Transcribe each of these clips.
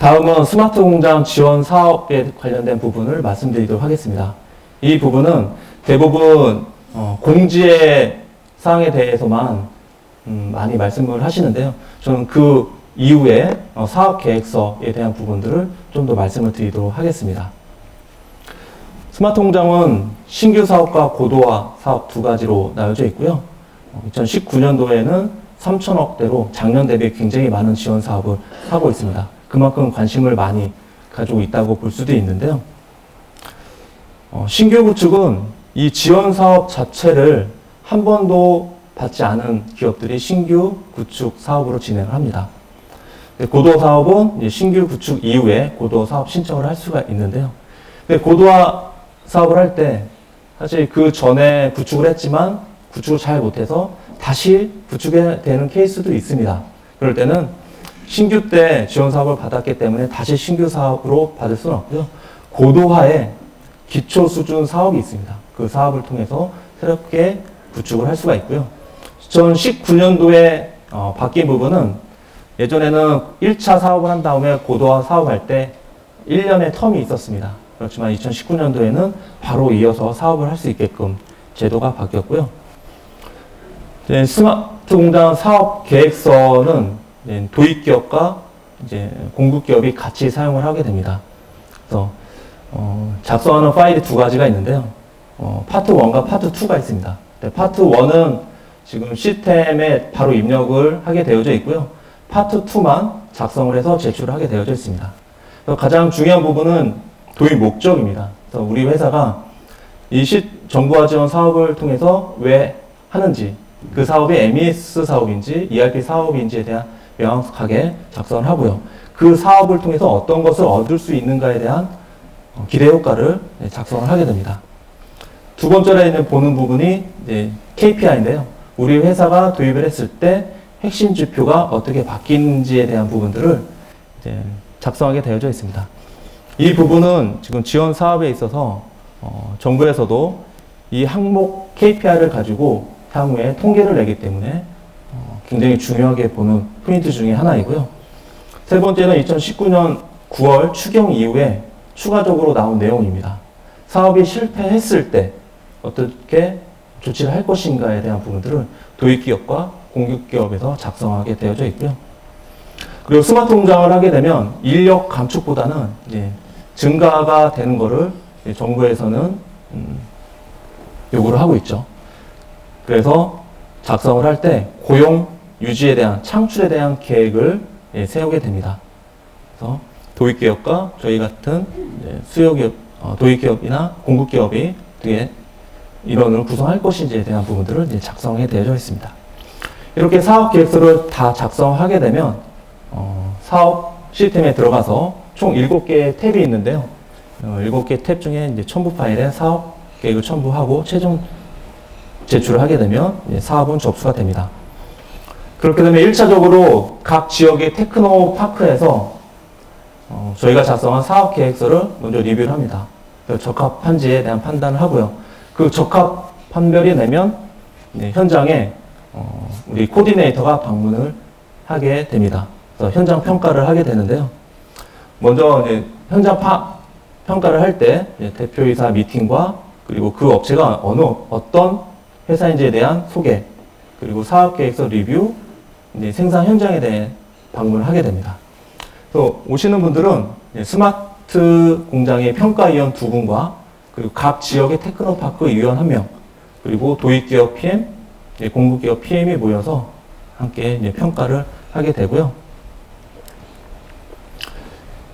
다음은 스마트 공장 지원 사업에 관련된 부분을 말씀드리도록 하겠습니다. 이 부분은 대부분 공지의 사항에 대해서만 많이 말씀을 하시는데요. 저는 그 이후에 사업 계획서에 대한 부분들을 좀 더 말씀을 드리도록 하겠습니다. 스마트 공장은 신규 사업과 고도화 사업 두 가지로 나눠져 있고요. 2019년도에는 3천억대로 작년 대비 굉장히 많은 지원 사업을 하고 있습니다. 그만큼 관심을 많이 가지고 있다고 볼 수도 있는데요. 신규 구축은 이 지원 사업 자체를 한 번도 받지 않은 기업들이 신규 구축 사업으로 진행을 합니다. 고도화 사업은 신규 구축 이후에 고도화 사업 신청을 할 수가 있는데요. 고도화 사업을 할 때 사실 그 전에 구축을 했지만 구축을 잘 못해서 다시 구축해야 되는 케이스도 있습니다. 그럴 때는 신규 때 지원 사업을 받았기 때문에 다시 신규 사업으로 받을 수는 없고요. 고도화에 기초 수준 사업이 있습니다. 그 사업을 통해서 새롭게 구축을 할 수가 있고요. 2019년도에 바뀐 부분은 예전에는 1차 사업을 한 다음에 고도화 사업할 때 1년의 텀이 있었습니다. 그렇지만 2019년도에는 바로 이어서 사업을 할 수 있게끔 제도가 바뀌었고요. 스마트 공장 사업 계획서는 도입기업과 공급기업이 같이 사용을 하게 됩니다. 그래서 작성하는 파일이 두 가지가 있는데요. 파트 1과 파트 2가 있습니다. 파트 1은 지금 시스템에 바로 입력을 하게 되어져 있고요. 파트 2만 작성을 해서 제출을 하게 되어져 있습니다. 가장 중요한 부분은 도입 목적입니다. 그래서 우리 회사가 이 정부화 지원 사업을 통해서 왜 하는지, 그 사업이 MES 사업인지 ERP 사업인지에 대한 명확하게 작성을 하고요. 그 사업을 통해서 어떤 것을 얻을 수 있는가에 대한 기대 효과를 작성을 하게 됩니다. 두 번째로 보는 부분이 KPI인데요. 우리 회사가 도입을 했을 때 핵심 지표가 어떻게 바뀌는지에 대한 부분들을 작성하게 되어져 있습니다. 이 부분은 지금 지원 사업에 있어서 정부에서도 이 항목 KPI를 가지고 향후에 통계를 내기 때문에 굉장히 중요하게 보는 포인트 중에 하나이고요. 세 번째는 2019년 9월 추경 이후에 추가적으로 나온 내용입니다. 사업이 실패했을 때 어떻게 조치를 할 것인가에 대한 부분들을 도입기업과 공급기업에서 작성하게 되어져 있고요. 그리고 스마트 공장을 하게 되면 인력 감축보다는 증가가 되는 것을 정부에서는 요구를 하고 있죠. 그래서 작성을 할 때 고용 유지에 대한 창출에 대한 계획을 세우게 됩니다. 그래서 도입기업과 저희 같은 수요기업, 도입기업이나 공급기업이 어떻게 인원을 구성할 것인지에 대한 부분들을 작성해 되어져 있습니다. 이렇게 사업 계획서를 다 작성하게 되면 사업 시스템에 들어가서 총 7개의 탭이 있는데요. 7개 탭 중에 첨부 파일에 사업 계획을 첨부하고 최종 제출을 하게 되면 사업은 접수가 됩니다. 그렇게 되면 1차적으로 각 지역의 테크노파크에서 저희가 작성한 사업 계획서를 먼저 리뷰를 합니다. 적합한지에 대한 판단을 하고요. 그 적합 판별이 되면 현장에 우리 코디네이터가 방문을 하게 됩니다. 그래서 현장 평가를 하게 되는데요. 먼저 현장 평가를 할 때 대표이사 미팅과 그리고 그 업체가 어떤 회사인지에 대한 소개, 그리고 사업계획서 리뷰, 생산 현장에 대해 방문을 하게 됩니다. 또 오시는 분들은 스마트 공장의 평가위원 2분과 그리고 각 지역의 테크노파크 위원 1명, 그리고 도입기업 PM, 공급기업 PM이 모여서 함께 평가를 하게 되고요.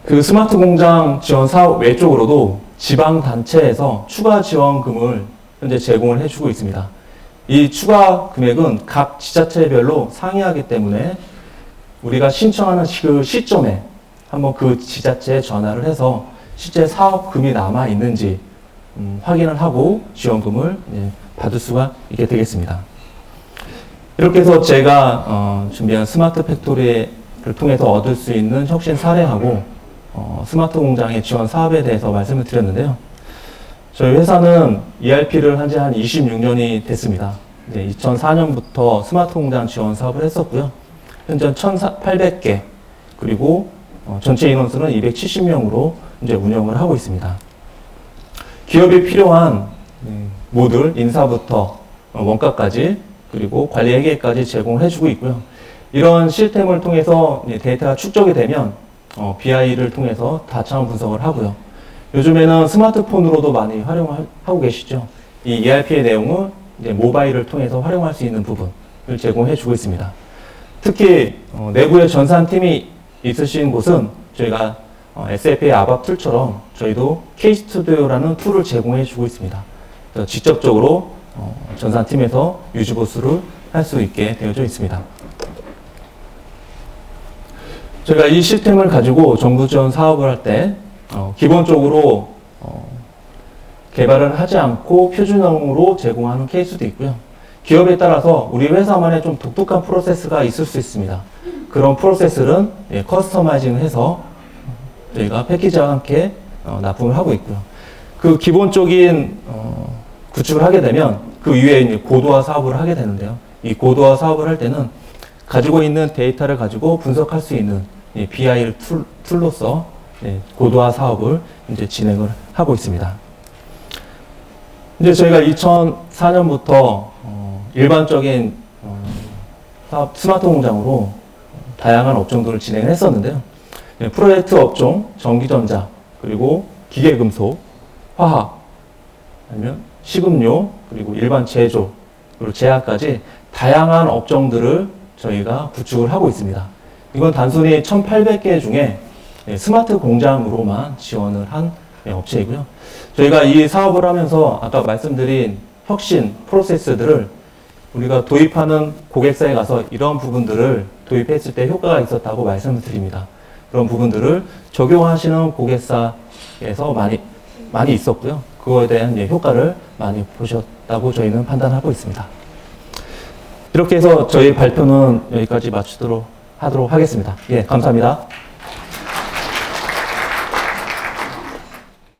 그 스마트 공장 지원 사업 외적으로도 지방단체에서 추가 지원금을 현재 제공을 해주고 있습니다. 이 추가 금액은 각 지자체별로 상이하기 때문에 우리가 신청하는 그 시점에 한번 그 지자체에 전화를 해서 실제 사업금이 남아 있는지 확인을 하고 지원금을 받을 수가 있게 되겠습니다. 이렇게 해서 제가 준비한 스마트 팩토리를 통해서 얻을 수 있는 혁신 사례하고 스마트 공장의 지원 사업에 대해서 말씀을 드렸는데요. 저희 회사는 ERP를 한 지 한 26년이 됐습니다. 2004년부터 스마트 공장 지원 사업을 했었고요. 현재 1,800개, 그리고 전체 인원수는 270명으로 이제 운영을 하고 있습니다. 기업이 필요한 모듈, 인사부터 원가까지 그리고 관리 회계까지 제공을 해주고 있고요. 이런 시스템을 통해서 데이터가 축적이 되면 BI를 통해서 다차원 분석을 하고요. 요즘에는 스마트폰으로도 많이 활용하고 계시죠. 이 ERP의 내용을 이제 모바일을 통해서 활용할 수 있는 부분을 제공해 주고 있습니다. 특히 내부에 전산팀이 있으신 곳은 저희가 SAP의 아밥 툴처럼 저희도 K스튜디오라는 툴을 제공해 주고 있습니다. 그래서 직접적으로 전산팀에서 유지보수를 할 수 있게 되어져 있습니다. 저희가 이 시스템을 가지고 정부 지원 사업을 할 때 기본적으로 개발을 하지 않고 표준형으로 제공하는 케이스도 있고요. 기업에 따라서 우리 회사만의 좀 독특한 프로세스가 있을 수 있습니다. 그런 프로세스는 커스터마이징을 해서 저희가 패키지와 함께 납품을 하고 있고요. 그 기본적인 구축을 하게 되면 그 이후에 이제 고도화 사업을 하게 되는데요. 이 고도화 사업을 할 때는 가지고 있는 데이터를 가지고 분석할 수 있는 BI 툴로서 고도화 사업을 이제 진행을 하고 있습니다. 이제 저희가 2004년부터 일반적인 사업 스마트 공장으로 다양한 업종들을 진행을 했었는데요. 프로젝트 업종, 전기전자, 그리고 기계금속, 화학, 아니면 식음료, 그리고 일반 제조, 그리고 제약까지 다양한 업종들을 저희가 구축을 하고 있습니다. 이건 단순히 1,800개 중에 스마트 공장으로만 지원을 한 업체이고요. 저희가 이 사업을 하면서 아까 말씀드린 혁신 프로세스들을 우리가 도입하는 고객사에 가서 이런 부분들을 도입했을 때 효과가 있었다고 말씀을 드립니다. 그런 부분들을 적용하시는 고객사에서 많이 있었고요. 그거에 대한 효과를 많이 보셨다고 저희는 판단하고 있습니다. 이렇게 해서 저희 발표는 여기까지 마치도록 하겠습니다. 예, 감사합니다.